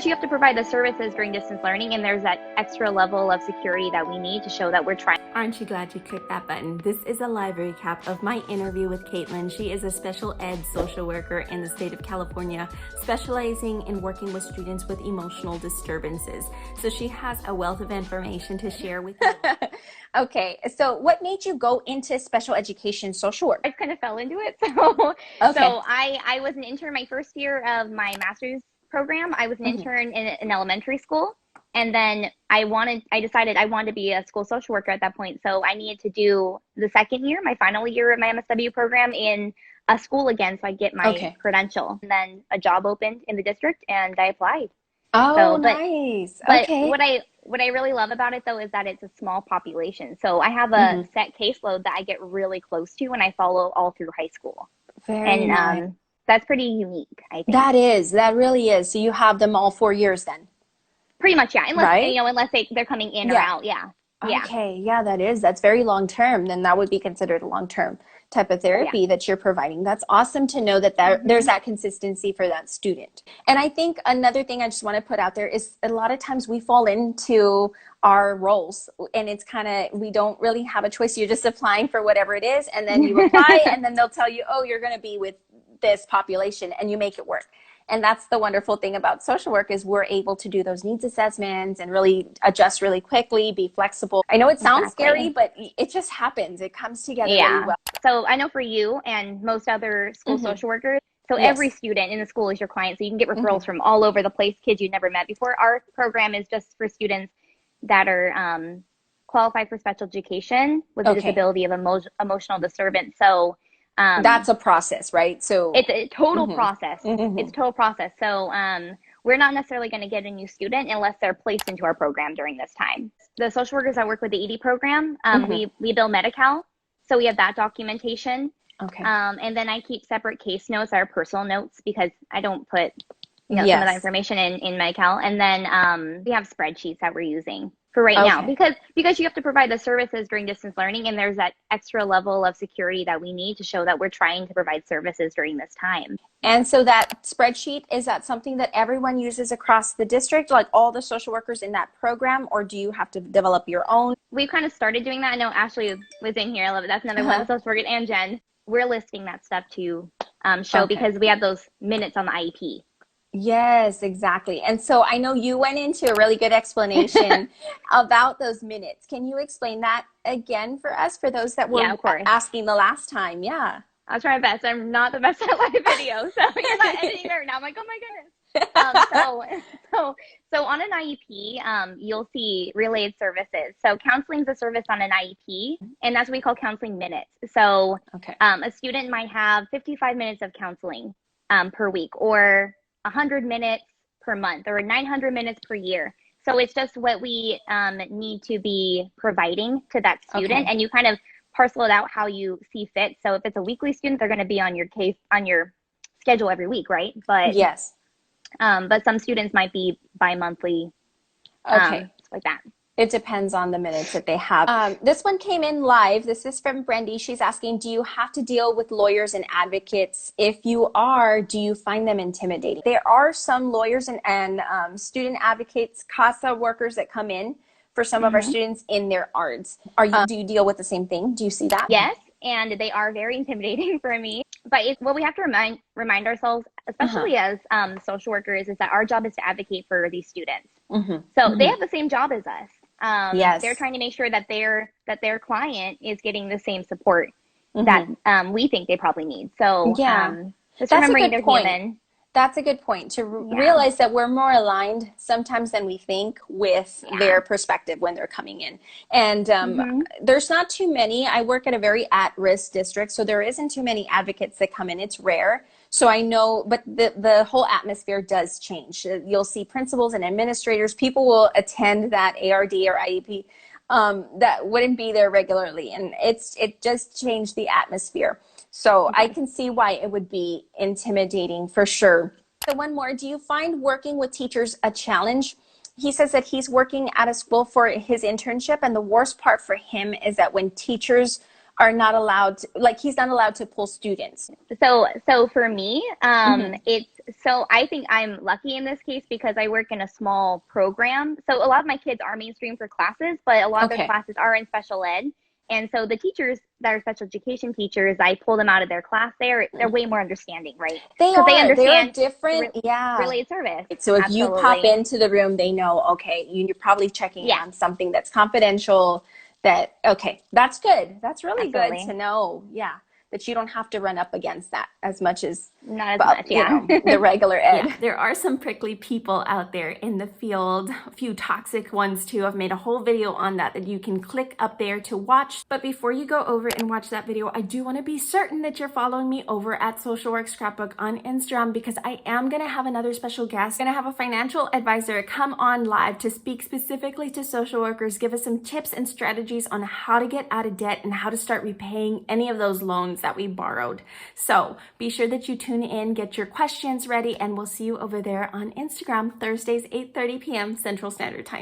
You have to provide the services during distance learning, and there's that extra level of security that we need to show that we're trying. Aren't you glad you clicked that button? This is a live recap of my interview with Caitlin. She is a special ed social worker in the state of California, specializing in working with students with emotional disturbances. So she has a wealth of information to share with you. Okay, so what made you go into special education social work? I kind of fell into it. So I was an intern my first year of my master's program. I was an intern in an elementary school, and then I decided I wanted to be a school social worker at that point. So I needed to do the second year, my final year of my MSW program, in a school again, so I get my credential. And then a job opened in the district, and I applied. Oh, nice. Okay. But what I really love about it, though, is that it's a small population. So I have a set caseload that I get really close to, and I follow all through high school. Very nice. That's pretty unique, I think. That really is. So you have them all 4 years then? Pretty much, yeah. Unless they're coming in or out, yeah. Okay, yeah, that's very long term. Then that would be considered a long term type of therapy that you're providing. That's awesome to know that there's that consistency for that student. And I think another thing I just want to put out there is a lot of times we fall into our roles, and it's kind of, we don't really have a choice. You're just applying for whatever it is, and then you apply, and then they'll tell you, oh, you're going to be with this population, and you make it work. And that's the wonderful thing about social work, is we're able to do those needs assessments and really adjust really quickly, be flexible. I know it sounds scary, but it just happens. It comes together really well. So I know for you and most other school social workers, so every student in the school is your client. So you can get referrals from all over the place, kids you've never met before. Our program is just for students that are qualified for special education with a disability of emotional disturbance. So that's a process, right? So it's a total process. It's a total process. So we're not necessarily going to get a new student unless they're placed into our program during this time. The social workers that work with the ED program, we bill Medi-Cal. So we have that documentation. Okay. And then I keep separate case notes, our personal notes, because I don't put some of that information in Medi-Cal. And then we have spreadsheets that we're using for right now, because you have to provide the services during distance learning, and there's that extra level of security that we need to show that we're trying to provide services during this time. And so that spreadsheet, is that something that everyone uses across the district, like all the social workers in that program, or do you have to develop your own? We've kind of started doing that. I know Ashley was in here. I love it. That's another one of the social workers, and Jen. We're listing that stuff to show because we have those minutes on the IEP. Yes, exactly. And so I know you went into a really good explanation about those minutes. Can you explain that again for us, for those that were asking the last time? Yeah. I'll try my best. I'm not the best at live video, so you're not editing there. Now I'm like, oh my goodness. So on an IEP, you'll see related services. So counseling is a service on an IEP, and that's what we call counseling minutes. So a student might have 55 minutes of counseling per week, or 100 minutes per month, or 900 minutes per year. So it's just what we need to be providing to that student, and you kind of parcel it out how you see fit. So if it's a weekly student, they're going to be on your schedule every week, right? But but some students might be bi-monthly, like that. It depends on the minutes that they have. This one came in live. This is from Brandy. She's asking, do you have to deal with lawyers and advocates? If you are, do you find them intimidating? There are some lawyers and student advocates, CASA workers that come in for some of our students in their ARDs. Do you deal with the same thing? Do you see that? Yes, and they are very intimidating for me. But what we have to remind ourselves, especially as social workers, is that our job is to advocate for these students. So they have the same job as us. They're trying to make sure that their client is getting the same support that we think they probably need. So just remembering they're human. That's a good point, to realize that we're more aligned sometimes than we think with their perspective when they're coming in. And there's not too many. I work at a very at-risk district, so there isn't too many advocates that come in. It's rare. So I know, but the whole atmosphere does change. You'll see principals and administrators. People will attend that ARD or IEP that wouldn't be there regularly. And it just changed the atmosphere. So I can see why it would be intimidating for sure. So one more, do you find working with teachers a challenge? He says that he's working at a school for his internship, and the worst part for him is that when teachers are not allowed to, like he's not allowed to pull students? So for me, Mm-hmm. I think I'm lucky in this case because I work in a small program. So a lot of my kids are mainstream for classes, but a lot of their Okay. classes are in special ed. And so the teachers that are special education teachers, I pull them out of their class. They're way more understanding, right? They Because they are. They're understand different. Yeah. related service. So if you pop Absolutely. into the room, they know, okay, you're probably checking in Yeah, on something that's confidential. That, okay, that's good. That's really good to absolutely. know. Yeah. That you don't have to run up against that as much as, Not as well, much, you yeah. know, the regular ed. Yeah, there are some prickly people out there in the field, a few toxic ones too. I've made a whole video on that you can click up there to watch. But before you go over and watch that video, I do want to be certain that you're following me over at Social Work Scrapbook on Instagram, because I am going to have another special guest. I'm going to have a financial advisor come on live to speak specifically to social workers, give us some tips and strategies on how to get out of debt and how to start repaying any of those loans that we borrowed. So be sure that you tune in, get your questions ready, and we'll see you over there on Instagram Thursdays, 8:30 p.m. Central Standard Time.